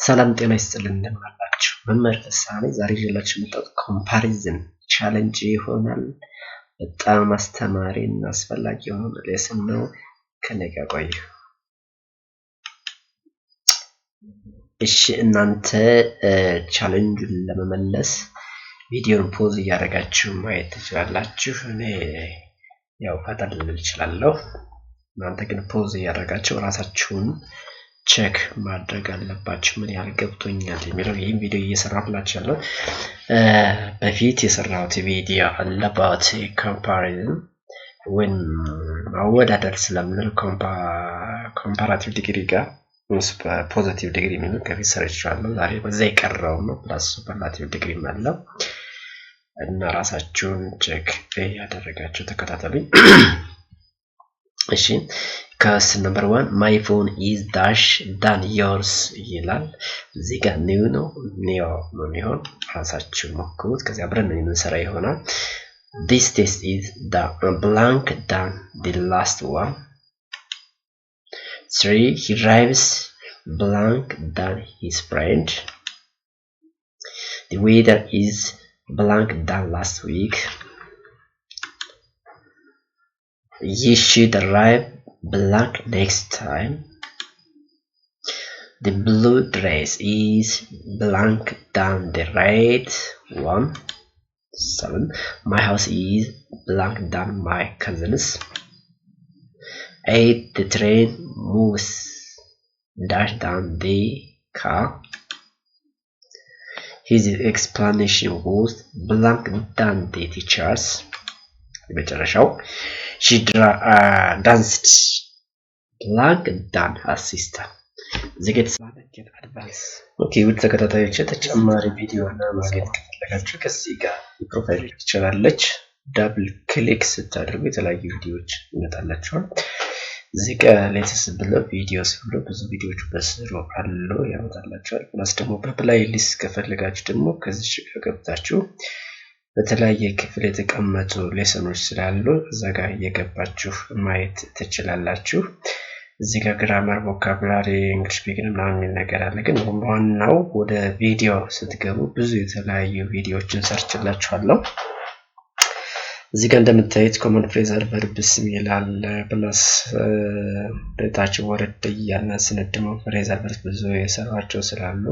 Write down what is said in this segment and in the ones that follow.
ሰላም ጤና ይስጥልን እንደምን አላችሁ? መምህር ተስፋኔ ዛሬ ይዤላችሁ የመጣሁት ኮምፓሪዝን ቻሌንጅ ይሆናል። በጣም አስተማሪ እና አስፈላጊ የሆነ ሌሰን ነው። ከኔ ጋር ቆዩ። እሺ እናንተ ቻሌንጁን ለመመለስ ቪዲዮን ፖዝ እያደረጋችሁ ማየት ትችላላችሁ። እኔ ያው ፈጠን ልል እችላለሁ። እናንተ ግን ፖዝ እያደረጋችሁ ራሳችሁን ቼክ ማድረግ አለባችሁ ምን ያህል ገብቶኛል የሚለው። ይሄን ቪዲዮ እየሰራሁላችሁ ያለው በፊት የሰራሁት ቪዲዮ about comparison when ማወዳደር ስለምንል comparative degree ጋር ፖዚቲቭ ዲግሪ ምን ከፊት ሰርቻለሁ። ዛሬ በዛ ይቀርራው ነው ፕላስ ሱፐርላቲቭ ዲግሪ ማለት እና ራሳችሁን ቼክ ያደረጋችሁ ተከታተሉኝ። እሺ question number 1 my phone is dash than yours ይላል። እዚህ ጋር ኒው ነው ኒዮ ነው የሚሆን ራሳችሁ ሞክሩት። ከዚያ አብረን የምንሰራ ይሆናል። this test is the blank than the last one. 3 he drives blank than his friend. The weather is blank than last week. You should arrive blank next time. The blue dress is blank than the red one. 7 my house is blank than my cousin's. 8 the train moves dash than the car. His explanation was blank than the teacher's. በመጨረሻው she danced blank than her sister. ዝግጅት ማለከት አድቫንስ ኦኬ። ውድ ተከታታዮች ተጨማሪ ቪዲዮ እና ማግኘት ከፈለጋችሁ ከዚህ ጋር ፕሮፋይል ትችላለች። ዳብል ክሊክ ስታደርጉ የተለያዩ ቪዲዮዎች ይመጣላችኋል። እዚህ ጋር ሌተስ ብለው ቪዲዮስ ብሎ ብዙ ቪዲዮዎች በስሩ አሉ ያመጣላችኋል። ፕላስ ደግሞ በፕሌይሊስት ከፈለጋችሁ ደግሞ ከዚህ ጋር ገብታችሁ በተለያየ ክፍል የተቀመጡ ሌሰኖች ስላሉ እዛ ጋር እየገባችሁ ማየት ትችላላችሁ። እዚህ ጋር ግራመር፣ ቮካቡላሪ፣ እንግሊሽ ስፒኪንግ ምናምን ነገር አለ። ግን ዋናው ወደ ቪዲዮ ስትገቡ ብዙ የተለያዩ ቪዲዮዎችን ሰርችላችኋለሁ። እዚህ ጋር እንደምታዩት ኮመን ፍሬዘር ቨርብስ ይላል። ፕላስ ታች ወረድ እያልን ስንድመው ፍሬዘር ቨርብስ ብዙ የሰራቸው ስላሉ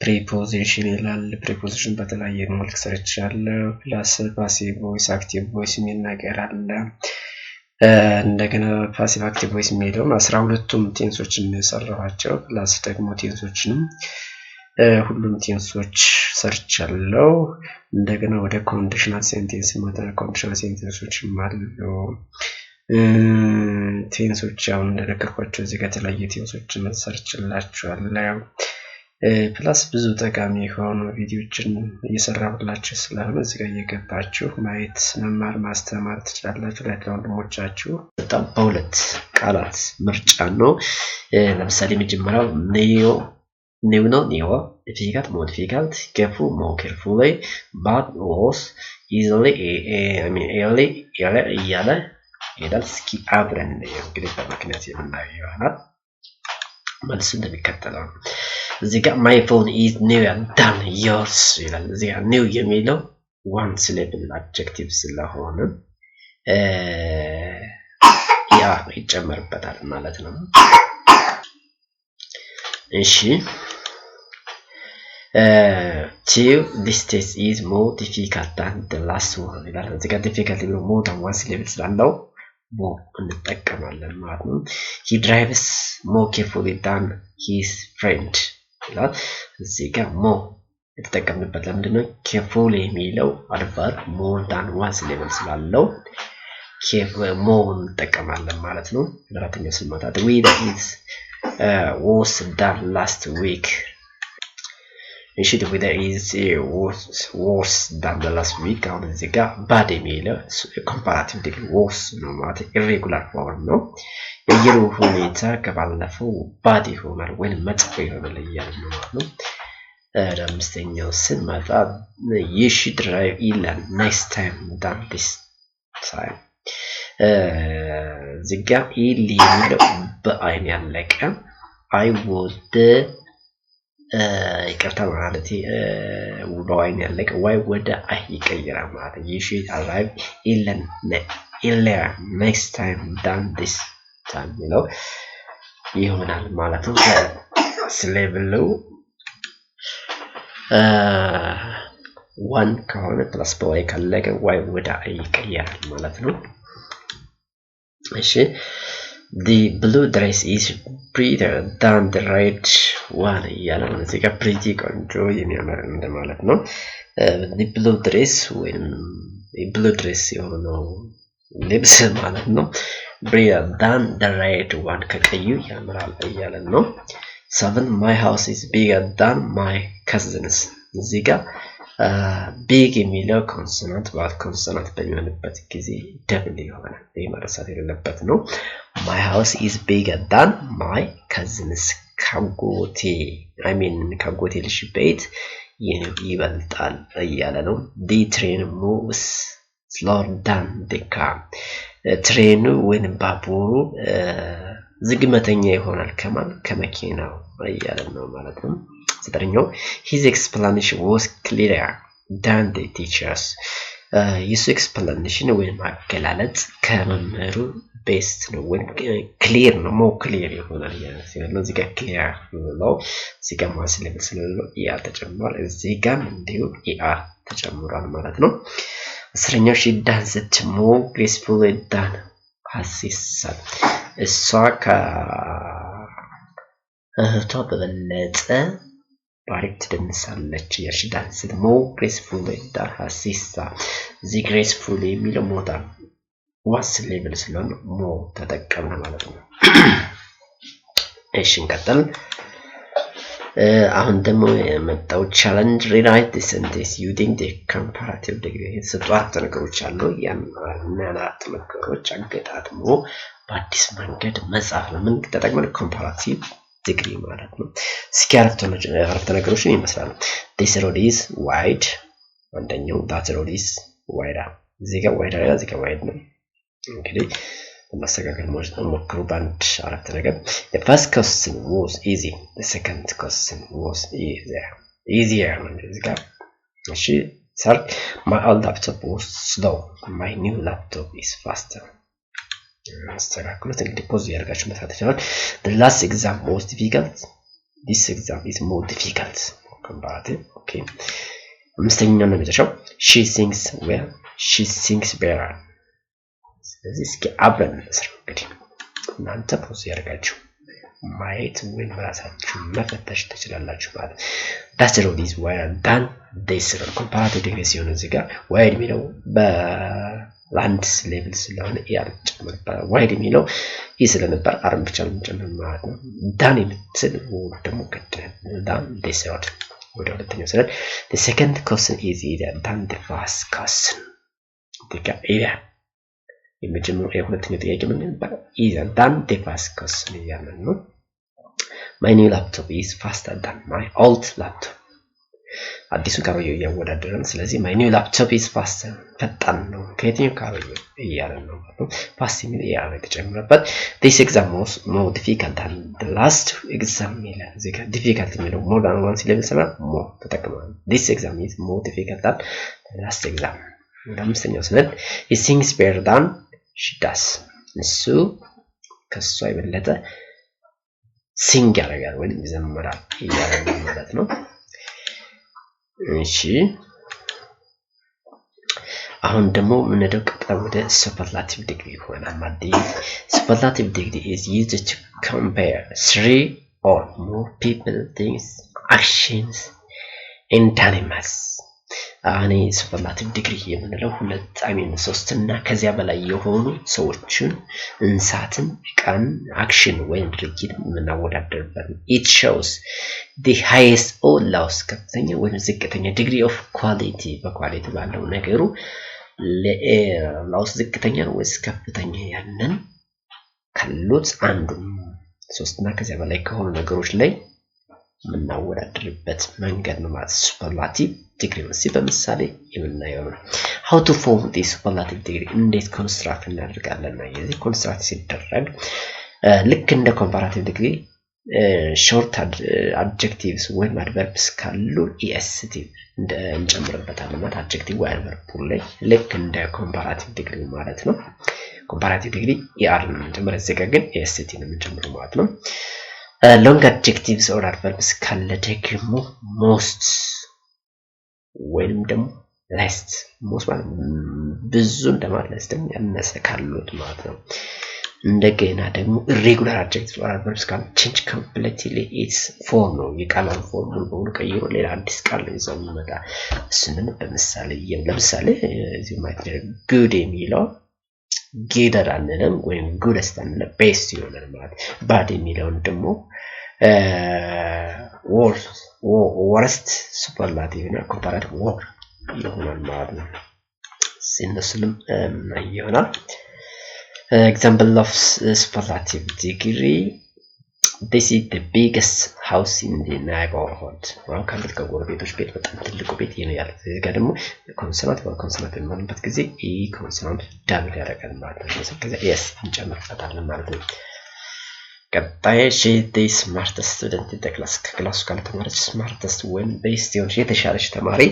preposition ይላል። preposition በተለያየ መልክ ሰርቻለሁ። ፕላስ ፓሲቭ ቮይስ፣ አክቲቭ ቮይስ የሚል ነገር አለ። እንደገና ፓሲቭ አክቲቭ ቮይስ የሚለው 12ቱም ቴንሶችን የሰራኋቸው ፕላስ ደግሞ ቴንሶችንም ሁሉም ቴንሶች ሰርቻለሁ። እንደገና ወደ ኮንዲሽናል ሴንቴንስ ማለት ኮንዲሽናል ሴንቴንሶችም አሉ። ቴንሶች አሁን እንደነገርኳችሁ እዚህ ጋር የተለያየ ቴንሶችን ሰርችላችኋለሁ። ፕላስ ብዙ ጠቃሚ የሆኑ ቪዲዮዎችን እየሰራሁላችሁ ስለሆነ እዚህ ጋር እየገባችሁ ማየት መማር ማስተማር ትችላላችሁ። ለወንድሞቻችሁ በጣም በሁለት ቃላት ምርጫ ነው። ለምሳሌ መጀመሪያው ኒው ነው ኒዮ፣ ዲፊካልት ሞር ዲፊካልት፣ ኬርፉል ሞር ኬርፉሊ፣ ባድ ወርስ፣ ኢዚሊ ኤርሊ እያለ ይሄዳል። እስኪ አብረን እንግዲህ በምክንያት የምናየው ይሆናል። መልሱ እንደሚከተለው ነው። እዚህ ጋር my phone is newer than yours ይላል። እዚህ ጋር new የሚለው one syllable adjective ስለሆነ ያ ይጨመርበታል ማለት ነው። እሺ this test is more difficult than the last one ይላል። እዚህ ጋር difficult የሚለው more than one syllable ስላለው more እንጠቀማለን ማለት ነው። he drives more carefully than his friend ይላል። እዚህ ጋር more የተጠቀምንበት ለምንድነው? careful የሚለው adverb more than one syllable ስላለው more እንጠቀማለን ማለት ነው። አራተኛው ስንመጣ the weather is worse than last week። እሺ the weather is worse than the last week። አሁን እዚህ ጋር bad የሚለው comparative degree worse ነው ማለት irregular form ነው። የአየሩ ሁኔታ ከባለፈው bad ይሆናል ወይም መጥፎ ይሆናል እያልን ነው ማለት ነው። አምስተኛው ስንመጣ you should drive ይላል next time than this time። እዚህ ጋር የሚለው በአይን ያለቀ I would ይቅርታ ማለት በዋይን ያለቀ ዋይ ወደ አይ ይቀየራል ማለት you should arrive earlier next time than this time ይሆናል ማለት ነው። ስለብሉ ዋን ከሆነ ፕላስ በዋይ ካለቀ ዋይ ወደ አይ ይቀየራል ማለት ነው። እሺ the blue dress is prettier than the red one እያለ ነው። እዚህ ጋር pretty ቆንጆ የሚያምር እንደማለት ነው። the blue dress ወይም blue dress የሆነው ልብስ ማለት ነው prettier than the red one ከቀዩ ያምራል እያለ ነው። 7 my house is bigger than my cousins እዚህ ጋር ቢግ የሚለው ኮንሶናንት ባል ኮንሶናንት በሚሆንበት ጊዜ ደብል ይሆናል። ይሄ መረሳት የሌለበት ነው። my house is bigger than my cousins ካጎቴ ካጎቴ ልጅ ቤት ይበልጣል እያለ ነው። the train moves slower than the car ትሬኑ ወይም ባቡሩ ዝግመተኛ ይሆናል ከመኪናው እያለ ነው ማለት ነው። ዘጠነኛው his explanation was clearer than the teachers የሱ explanation ወይም አገላለጽ ከመምህሩ ቤስት ነው ወይም ክሊር ነው ሞ ክሊር ይሆናል ያለው። እዚህ ጋር ክሊር ነው እዚህ ጋር ማስለብ ስለሌለው ያ ተጨምሯል። እዚህ ጋር እንዲሁ ኢአር ተጨምሯል ማለት ነው። አስረኛው she danced more gracefully than her sister እሷ ከእህቷ በበለጠ ባሪክ ትደንሳለች። she danced more gracefully than her sister እዚህ gracefully የሚለው ሞታ ዋስ ሌብል ስለሆነ ሞ ተጠቀምነ ማለት ነው። እሺ እንቀጥል። አሁን ደግሞ የመጣው ቻሌንጅ rewrite the sentence using the comparative degree የተሰጡ አራት ነገሮች አሉ። ያን አራት ነገሮች አገጣጥሞ በአዲስ መንገድ መጻፍ ነው። ምን ተጠቅመን comparative degree ማለት ነው። እስኪ አራት ነገሮችን ይመስላል። this road is wide አንደኛው that road is wider እዚህ ጋር wider እዚህ ጋር wide ነው። እንግዲህ ለማስተካከል ሞክሩ በአንድ አራት ነገር the first question was easy the second question was easier እዚህ ጋር እሺ sir my old laptop was slow my new laptop is faster አስተካክሉት። እንግዲህ ፖዝ ያደርጋችሁ መስራት ይችላል። the last exam was difficult this exam is more difficult comparative okay አምስተኛው ነው የመጨረሻው she sings well she sings better ስለዚህ እስኪ አብረን እንስራ። እንግዲህ እናንተ ፖዝ ያደርጋችሁ ማየት ወይም ራሳችሁ መፈተሽ ትችላላችሁ ማለት that road is wider than this road comparative degree ሲሆን እዚህ ጋር wide የሚለው በላንድ ሌቭል ስለሆነ ያልጨመረ wide የሚለው ይህ ስለነበር አርም ብቻ ነው ጨመረ ማለት ነው። ዳን የምትል ደግሞ ቀጥለን ዳን this road ወደ ሁለተኛው ስለዚህ the second question is easier than the first question ዲጋ የመጀመሪያው የሁለተኛው ጥያቄ ምን ነበር? easier than the first question ያለው ነው። my new laptop is faster than my old laptop አዲሱ ካሮዮ ያወዳደረን ስለዚህ my new laptop is faster ፈጣን ነው ከየትኛው ካሮዮ እያለን ነው ማለት ነው። ፋስት የሚል ያለ ተጨምረበት this exam was more difficult than the last exam ይላል። እዚህ ጋር difficult የሚለው more than one ሲለብሰና more ተጠቅመናል። this exam is more difficult than the last exam ለምሳሌው ስለዚህ he sings better than she does እሱ ከሷ የበለጠ ሲንግ ያደርጋል ወይም ይዘምራል እያለን ማለት ነው። እሺ አሁን ደግሞ ምንድነው ቀጥታ ወደ superlative degree ይሆናል ማለት superlative degree is used to compare three or more people, things, actions and animals አኔ superlative degree የምንለው ሁለት ሶስት እና ከዚያ በላይ የሆኑ ሰዎችን እንሳትን ቃን አክሽን ወይም ድርጊት የምናወዳደርበት it shows the highest or lowest ከፍተኛ ወይም ዝቅተኛ degree of quality በኳሊቲ ባለው ነገሩ ለላውስ ዝቅተኛ ወይስ ከፍተኛ ያንን ካሉት አንዱ ሶስት እና ከዚያ በላይ ከሆኑ ነገሮች ላይ የምናወዳደርበት መንገድ ነው ማለት superlative degree ነው። በምሳሌ የምናየው ነው how to form the superlative degree እንዴት ኮንስትራክት እናደርጋለን ነው። የዚህ ኮንስትራክት ሲደረግ ልክ እንደ comparative degree short adjectives ወይም adverbs ካሉ est እንጨምርበታለን ማለት adjective ወይ adverb ላይ ልክ እንደ comparative degree ማለት ነው comparative degree er ነው እንጨምር እዚህ ጋር ግን est ነው እንጨምረው ማለት ነው long adjectives or adverbs ካለ ደግሞ most ወይም ደግሞ less most ማለት ብዙ እንደማለት ደግሞ ያነሰ ካሉት ማለት ነው እንደገና ደግሞ irregular adjectives or adverbs can change completely its form ነው የቃሉን ፎርም ሙሉ ቀይሮ ሌላ አዲስ ቃል ይዘው ይመጣ እሱንም ለምሳሌ እዚህ ማለት good የሚለው ጌደር አንለም ወይም goodest አንለም best ይሆናል ማለት bad የሚለውን ደግሞ worst superlative እና comparative word ይሆናል ማለት ነው ሲነስልም ይሆናል example of superlative degree this is the biggest house in the neighborhood አሁን ካሉት ከጎረቤቶች ቤት በጣም ትልቁ ቤት ይሄ ነው ያለው እዚህ ጋር ደግሞ ኮንሶናንት የምንበት ጊዜ ኢ ኮንሶናንት ዳብል ያደርጋል ማለት ነው ስለዚህ yes እንጨምርበታለን ማለት ነው ቀጣይ she the smartest student in the class ከክላሱ ጋር ተማሪች smartest ወይም best የሆነች የተሻለች ተማሪ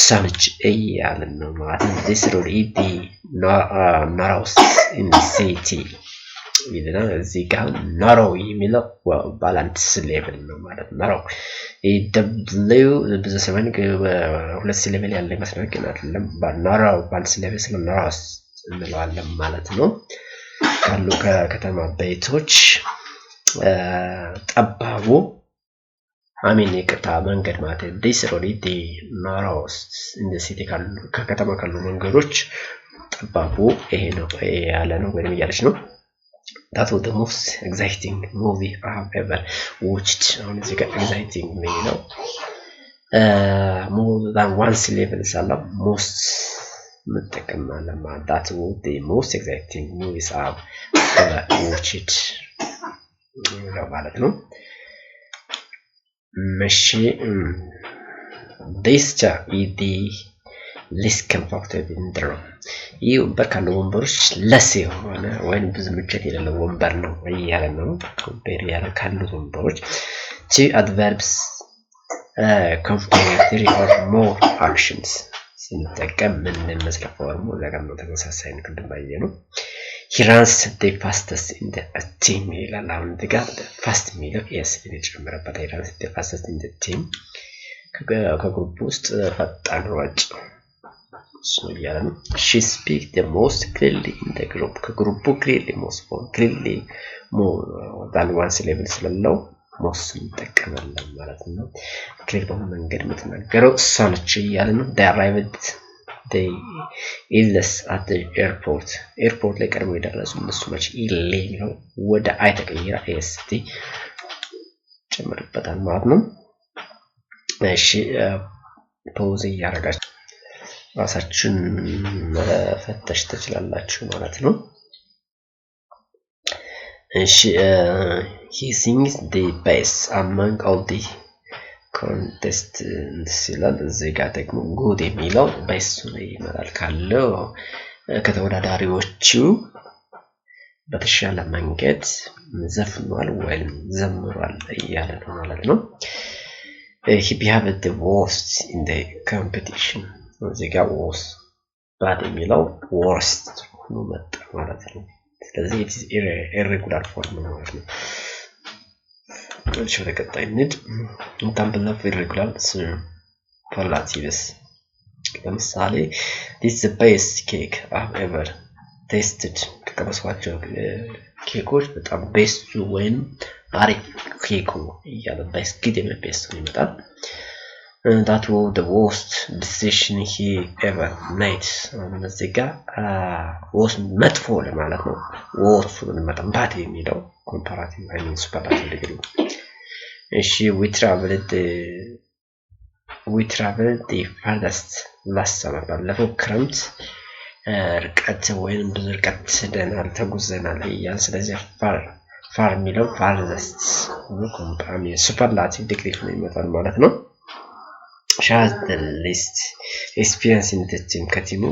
ሰነች እያለን ነው ማለት ነው this road is the narrowest in the city ይልና እዚህ ጋር narrow የሚለው balance level ነው ማለት ነው narrow w ብዙ ሰማን ሁለት level ያለ ይመስላል ግን አይደለም narrow balance level ስለ narrow እንለዋለን ማለት ነው ካሉ ከተማ ቤቶች ጠባቡ አሜን ይቅርታ መንገድ ማለት this road is the narrowest in the city ከከተማ ካሉ መንገዶች ጠባቡ ይሄ ነው ያለ ነው ወይም ያለች ነው that was the most exciting movie I have ever watched on the exciting ነው more than once level ሳላ most መጠቀማለን ማለት that was the most exciting movies I have ever watched ማለት ነው this chair is the least comfortable in the room ይህ ወንበር ካለው ወንበሮች ለስ የሆነ ወይም ብዙ ምቾት የሌለው ወንበር ነው እያለ ነው ኮምፔር ያለ ካሉት ወንበሮች two adverbs compare three or more actions ስንጠቀም ምን መስለ ፎርሙ ለጋር ነው ተመሳሳይ ንግድ ባየነው he runs the fastest in the team ይላል አሁን ደጋግ fast የሚለው yes ይጨምረበት he runs the fastest in the team ከግሩፕ ውስጥ ፈጣን ሯጭ so ያለን she speaks the most clearly in the group ከግሩፑ clearly more than one level ስላለው most እንጠቀማለን ማለት ነው clear በሆነ መንገድ የምትናገረው እሷነች ያለን they arrived they illness at the airport ላይ ቀድሞ የደረሱ እነሱ መች ኢሌ ነው ወደ አይ ተቀይራ est ጨምርበታል ማለት ነው እሺ ፖዝ ያረጋችሁ ራሳችሁን መፈተሽ ትችላላችሁ ማለት ነው እሺ he sings the best among all the contestants ይላል እዚህ ጋር ደግሞ good የሚለው best ነው ይመጣል ካለው ከተወዳዳሪዎቹ በተሻለ መንገድ ዘፍኗል ወይም ዘምሯል እያለ ነው ማለት ነው he behaved the worst in the competition እዚህ ጋር worst bad የሚለው worst ሆኖ መጣ ማለት ነው ስለዚህ it is irregular form ማለት ነው እሺ ለቀጣይ እንድ example of irregular superlatives ለምሳሌ this is the best cake I've ever tasted ከቀመስኳቸው ኬኮች በጣም ቤስቱ ወይም አሪፍ ኬክ እያለ best ግድ ቤስቱ ይመጣል that was the worst decision he ever made እዚህ ጋር was መጥፎ ለማለት ነው worst በጣም bad የሚለው comparative I mean superlative degree እሺ we traveled the farthest last summer ባለፈው ክረምት ርቀት ወይም ብዙ ርቀት ሄደናል ተጉዘናል ያን ስለዚህ far የሚለው farthest ነው comparative superlative degree ነው ይመጣል ማለት ነው she has the least experience in the team ከቲሙ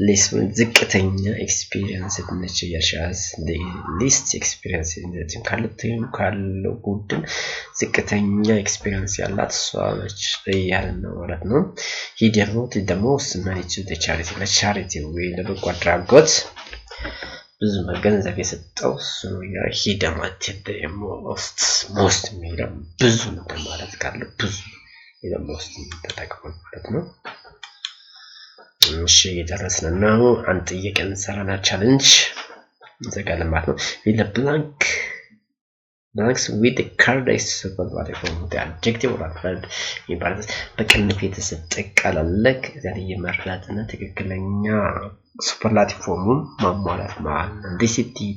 least ዝቅተኛ experience ነች she has the least experience in the team ካለው ቡድን ዝቅተኛ experience ያላት እሷ ነች እያልን ነው ማለት ነው he devoted the most money to the charity ወይ ለበጎ አድራጎት ብዙ ገንዘብ የሰጠው እሱ ነው he devoted the most የሚለው ብዙ ነው ማለት ካለው ብዙ the most ተጠቅመን ማለት ነው እሺ የደረስን ነው አንድ ጥያቄ እንሰራና ቻሌንጅ እንዘጋለን ማለት ነው fill the blanks with the correct superlative form the adjective or adverb ይባላል በቅንፍ የተሰጠ ቃል አለ ከዚያ የመረጥና ትክክለኛ superlative form ማሟላት ማለት ነው this is the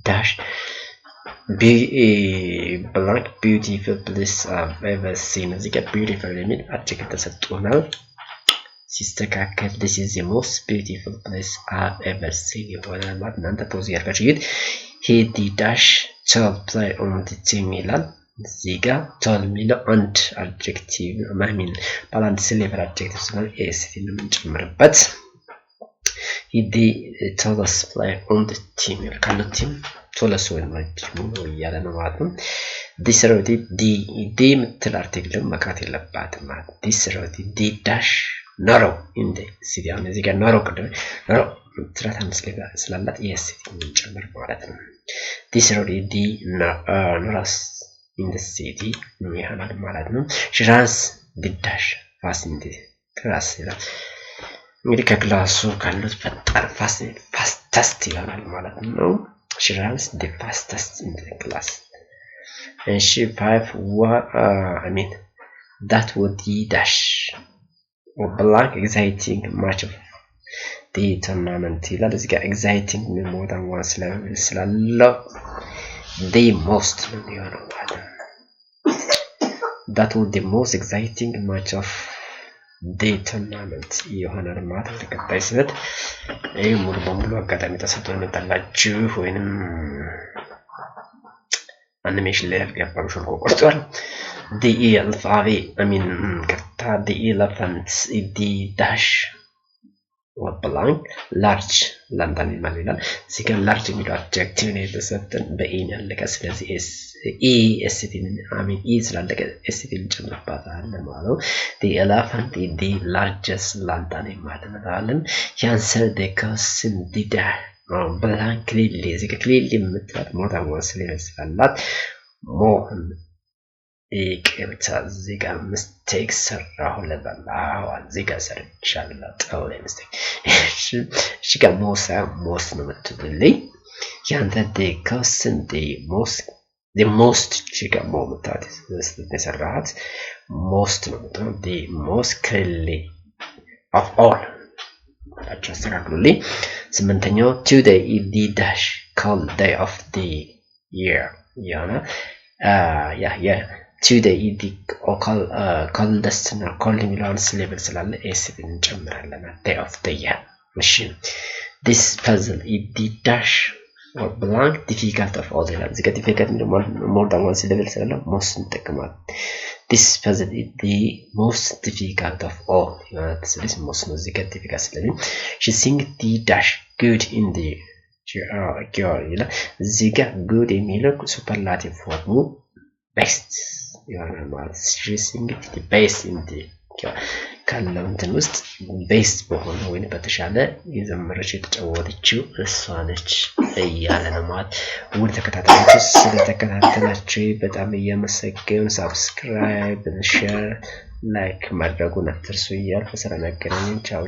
dash be a blank beautiful place I've ever seen እዚህ ጋር beautiful የሚል adjective ተሰጥቶናል ሲስተካከል this is the most beautiful place I've ever seen ይባላል ማለት እናንተ ፖዝ ያርጋችሁ he did dash tall play on the team ይላል እዚህ ጋር tall የሚለው አንድ adjective ማሚን ባላንስ ሲሌቨር adjective ስለሆነ es የምንጨምርበት he did tallest play on the team ካለው ቲም tallest ወይ ነው ያለ ነው ማለት ነው this road the ምትል article መካት የለባትም ማለት this road the dash narrow in the city አሁን እዚህ ጋር narrow ቀደም narrow ትራታን ስላላት yes የምንጨምር ማለት ነው this road the narrows in the city ነው ያለው ማለት ነው she runs the dash fast in the class ይላል እንግዲህ ከክላሱ ካሉት ፈጣን fastest ይላል ማለት ነው she runs the fastest in the class and she 5 I mean that would the dash or blank exciting match of the tournament ይላል እዚህ ጋር exciting more than one ስላለው the most ነው የሚሆነው ማለት ነው that would the most exciting match of the tournament ይሆናል ማለት ነው ተከታይ ስለት ይሄ ሙሉ በሙሉ አጋጣሚ ተሰጥቶ የመጣላችሁ ወይንም animation ላይ ያባሩ ሾልኮ ቆርጧል the the elephants the dash or blank large London ይላል እዚህ ጋር large የሚለው adjective ነው የተሰጠን በኢን ያለቀ ስለዚህ ስላለቀ ኤስቲን ጨምርባታለን ማለት ነው the elephant is the largest London ማለት ነው answer the question the dash blank clearly እዚህ ጋር clearly የምትላት more than one ስላላት more ይቅርታ እዚህ ጋር mistake ሰራሁ ለበላው እዚህ ጋር ሰርቻለሁ ጠውለ mistake እሺ ጋር most ነው የምትልልኝ ያንተ the question the most ቺጋ ሞመታት ስለተሰራhat most ነው the most clearly of all አስተካክሉልኝ ስምንተኛው today is the dash cold day of the year ያና today is the coldest እና cold የሚለውን level ስላለ s እንጨምራለን day of the year እሺ this puzzle is the dash or blank difficult of all ይላል እዚህ ጋር difficult more than one level ስላለ most እንጠቀማለን this puzzle is the most difficult of all ስለዚህ most ነው እዚህ ጋር difficult ስለዚህ she sing the dash good in the girl ይላል እዚህ ጋር good የሚለው superlative form best ይሆናል ማለት she sing the best in the ካለው እንትን ውስጥ best በሆነ ወይ በተሻለ የዘመረች የተጫወተችው እሷ ነች እያለ ነው ማለት ውድ ተከታታዮች ስለተከታተላችሁ በጣም እያመሰገን subscribe and share like ማድረጉን አትርሱ እያልኩ ስለነገረኝ ቻው